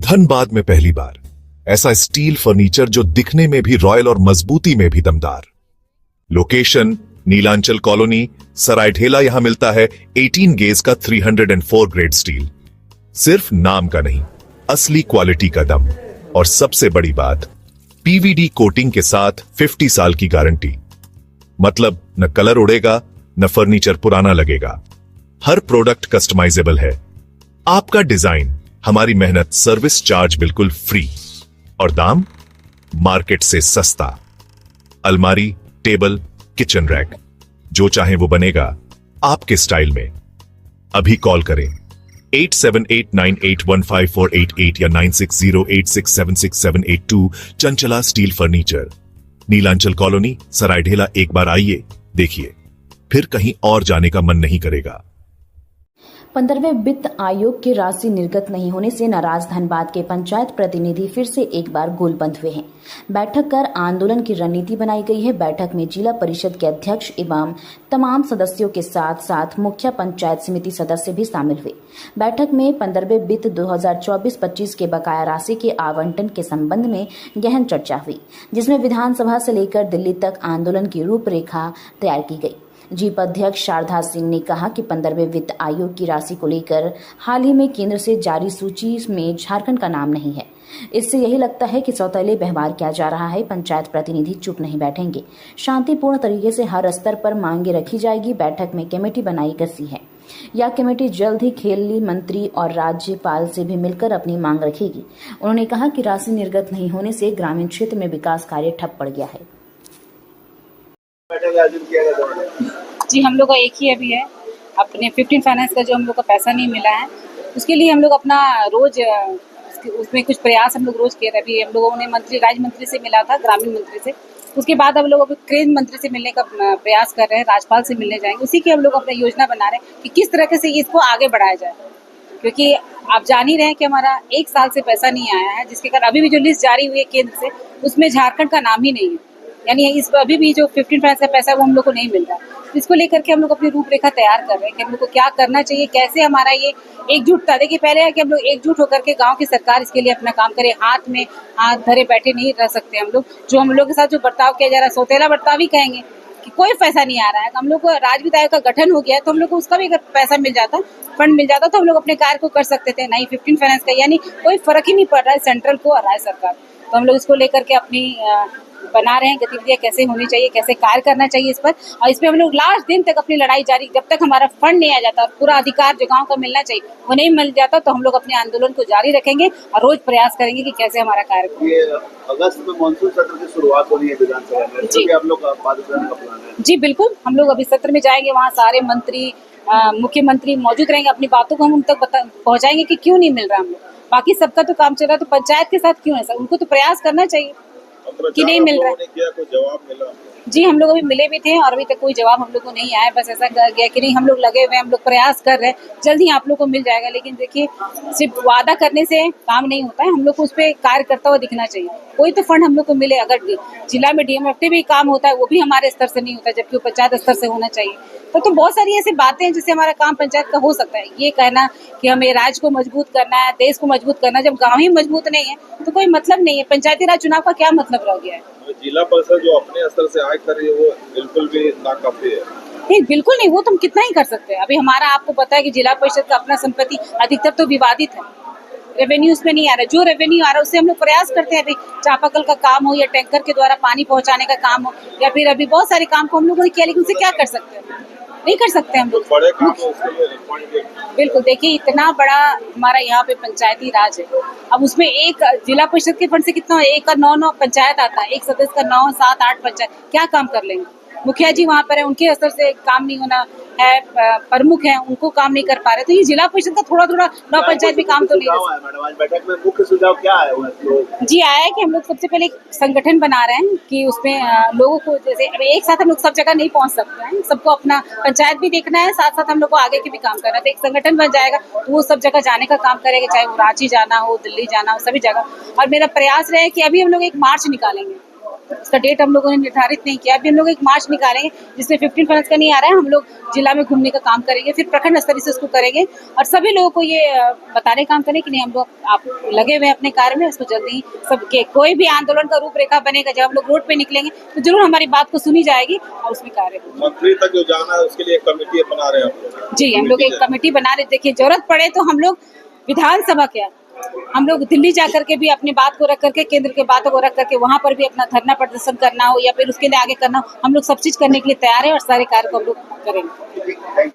धनबाद में पहली बार ऐसा स्टील फर्नीचर जो दिखने में भी रॉयल और मजबूती में भी दमदार। Location Nilanchal colony, Saraidhela. यहां मिलता है 18 गेज का 304 ग्रेड स्टील। सिर्फ नाम का नहीं, असली क्वालिटी का दम। और सबसे बड़ी बात, पीवीडी कोटिंग के साथ 50 साल की गारंटी। मतलब न कलर उड़ेगा, न फर्नीचर पुराना लगेगा। हर प्रोडक्ट कस्टमाइजेबल है। आपका डिजाइन, हमारी मेहनत, सर्विस चार्ज बिल्कुल फ्री। और दाम मार्केट से सस्ता। अलमारी, टेबल, किचन रैक, जो चाहे वो बनेगा आपके स्टाइल में। अभी कॉल करें 8789815488 या 9608676782। Chanchala steel furniture, Nilanchal colony, Saraidhela. एक बार आइए, देखिए, फिर कहीं और जाने का मन नहीं करेगा। 15वें वित्त आयोग की राशि निर्गत नहीं होने से नाराज धनबाद के पंचायत प्रतिनिधि फिर से एक बार गोलबंद हुए हैं। बैठक कर आंदोलन की रणनीति बनाई गई है। बैठक में जिला परिषद के अध्यक्ष एवं तमाम सदस्यों के साथ साथ मुखिया पंचायत समिति सदस्य भी शामिल हुए। बैठक में 15वें वित्त 2024-25 के बकाया राशि के आवंटन के संबंध में गहन चर्चा हुई, जिसमें विधानसभा से लेकर दिल्ली तक आंदोलन की रूपरेखा तैयार की गई। जीप अध्यक्ष शारदा सिंह ने कहा कि 15वें वित्त आयोग की राशि को लेकर हाल ही में केंद्र से जारी सूची में झारखंड का नाम नहीं है। इससे यही लगता है कि सौतेले व्यवहार किया जा रहा है। पंचायत प्रतिनिधि चुप नहीं बैठेंगे। शांतिपूर्ण तरीके से हर स्तर पर मांगे रखी जाएगी। बैठक में कमेटी बनाई गई है। यह कमेटी जल्द ही खेल मंत्री और राज्यपाल से भी मिलकर अपनी मांग रखेगी। उन्होंने कहा कि राशि निर्गत नहीं होने से ग्रामीण क्षेत्र में विकास कार्य ठप पड़ गया है। जी, हम लोग का एक ही अभी है, अपने 15 फाइनेंस का जो हम लोग का पैसा नहीं मिला है, उसके लिए हम लोग अपना रोज उसमें कुछ प्रयास हम लोग रोज किए थे। अभी हम लोगों ने राज्य मंत्री से मिला था, ग्रामीण मंत्री से। उसके बाद हम लोग अभी क्रेन मंत्री से मिलने का प्रयास कर रहे हैं, राज्यपाल से मिलने जाएंगे। उसी की हम लोग अपना योजना बना रहे हैं कि किस तरह से इसको आगे बढ़ाया जाए, क्योंकि आप जान ही रहे हैं कि हमारा 1 साल से पैसा नहीं आया है, जिसके कारण अभी भी जो लिस्ट जारी हुई है केंद्र से, उसमें झारखंड का नाम ही नहीं है। यानी इस अभी भी जो 15 फाइनेंस का पैसा है वो हम लोग को नहीं मिल रहा है। इसको लेकर के हम लोग अपनी रूपरेखा तैयार कर रहे हैं कि हम लोग को क्या करना चाहिए, कैसे हमारा ये एकजुटता। देखिए, पहले है कि हम लोग एकजुट होकर के गांव की सरकार इसके लिए अपना काम करे। हाथ में हाथ धरे बैठे नहीं रह सकते हम लोग। जो हम लोग के साथ जो बर्ताव किया जा रहा है, सौतेला बर्ताव ही कहेंगे कि कोई पैसा नहीं आ रहा है। हम लोग को राज्य वित्त आयोग का गठन हो गया है, तो हम लोग को उसका भी अगर पैसा मिल जाता, फंड मिल जाता, तो हम लोग अपने कार्य को कर सकते थे। नहीं 15 फाइनेंस का, यानी कोई फर्क ही नहीं पड़ रहा है सेंट्रल को और राज्य सरकार। तो हम लोग इसको लेकर के अपनी बना रहे हैं गतिविधियां, कैसे होनी चाहिए, कैसे कार्य करना चाहिए इस पर। और इसमें हम लोग लास्ट दिन तक अपनी लड़ाई जारी, जब तक हमारा फंड नहीं आ जाता और पूरा अधिकार जो गांव का मिलना चाहिए वो नहीं मिल जाता, तो हम लोग अपने आंदोलन को जारी रखेंगे और रोज प्रयास करेंगे कि कैसे हमारा कार्य हो। अगस्त में मानसून सत्र की शुरुआत हो रही है विधानसभा में, जी आप लोग बात करने का प्लान है? जी बिल्कुल, हम लोग अभी सत्र में जाएंगे, वहाँ सारे मंत्री, मुख्यमंत्री मौजूद रहेंगे। अपनी बातों को हम उन तक पहुँचाएंगे कि क्यों नहीं मिल रहा हम लोग। बाकी सबका तो काम चल रहा है, तो पंचायत के साथ क्यों है सर, उनको तो प्रयास करना चाहिए कि नहीं मिल रहा है। कोई जवाब मिला? जी, हम लोग अभी मिले भी थे और अभी तक कोई जवाब हम लोग को नहीं आया। बस ऐसा कहा गया कि नहीं, हम लोग लगे हुए हैं, हम लोग प्रयास कर रहे हैं, जल्द ही आप लोग को मिल जाएगा। लेकिन देखिए, सिर्फ वादा करने से काम नहीं होता है, हम लोग को उस पर कार्य करता हुआ दिखना चाहिए। कोई तो फंड हम लोग को मिले। अगर जिला में डीएमएफटी भी काम होता है, वो भी हमारे स्तर से नहीं होता, जबकि वो पंचायत स्तर से होना चाहिए। तो बहुत सारी ऐसी बातें हैं जिससे हमारा काम पंचायत का हो सकता है। ये कहना कि हमें राज्य को मजबूत करना है, देश को मजबूत करना है, जब गाँव ही मजबूत नहीं है तो कोई मतलब नहीं है। पंचायती राज चुनाव का क्या मतलब रह गया है? जिला परिषद जो अपने स्तर से आय कर रही है वो बिल्कुल भी नाकाफी है। नहीं, बिल्कुल नहीं, वो तो हम कितना ही कर सकते हैं। अभी हमारा, आपको पता है कि जिला परिषद का अपना संपत्ति अधिकतर तो विवादित है, रेवेन्यू उसमें नहीं आ रहा। जो रेवेन्यू आ रहा है उससे हम लोग प्रयास करते हैं। अभी चापाकल का काम हो या टैंकर के द्वारा पानी पहुंचाने का काम हो, या फिर अभी बहुत सारे काम को हम लोगों ने किया, लेकिन उससे क्या कर सकते हैं? नहीं कर सकते हम लोग। बिल्कुल, देखिए, इतना बड़ा हमारा यहाँ पे पंचायती राज है। अब उसमें एक जिला परिषद के फंड से कितना, 1 का 9 पंचायत आता है, एक सदस्य का 9, 7, 8 पंचायत क्या काम कर लेंगे? मुखिया जी वहाँ पर है, उनके स्तर से काम नहीं होना है, प्रमुख है, उनको काम नहीं कर पा रहे। तो ये जिला परिषद का थोड़ा 9 पंचायत भी काम तो नहीं कर सकते। मैडम, आज बैठक में मुख्य सुझाव क्या है? जी, आया है कि हम लोग सबसे पहले एक संगठन बना रहे हैं कि उसमें लोगों को, जैसे अभी एक साथ हम लोग सब जगह नहीं पहुंच सकते हैं, सबको अपना पंचायत भी देखना है, साथ साथ हम लोग को आगे के भी काम करना है। तो एक संगठन बन जाएगा तो वो सब जगह जाने का काम करेगा, चाहे वो रांची जाना हो, दिल्ली जाना हो, सभी जगह। और मेरा प्रयास रहे कि अभी हम लोग एक मार्च निकालेंगे उसका डेट हम लोगों ने निर्धारित नहीं किया। अभी हम लोग एक मार्च निकालेंगे जिसमें 15 फाइनेंस का नहीं आ रहा है, हम लोग जिला में घूमने का काम करेंगे, फिर प्रखंड स्तर से इसको करेंगे और सभी लोगों को ये बताने का काम करें कि नहीं हम लोग आप लगे हुए हैं अपने कार्य में, इसको जल्दी सबके कोई भी आंदोलन का रूपरेखा बनेगा, जब हम लोग रोड पे निकलेंगे तो जरूर हमारी बात को सुनी जाएगी और उसमें कार्य होगा। मंत्री तक जो जाना है उसके लिए एक कमेटी बना रहे हैं आप लोग? जी, हम लोग एक कमेटी बना रहे। देखिए जरूरत पड़े तो हम लोग विधानसभा क्या, हम लोग दिल्ली जा करके भी अपनी बात को रख करके, केंद्र के बातों को रख करके वहां पर भी अपना धरना प्रदर्शन करना हो या फिर उसके लिए आगे करना हो, हम लोग सब चीज करने के लिए तैयार है और सारे कार्य को हम लोग करेंगे।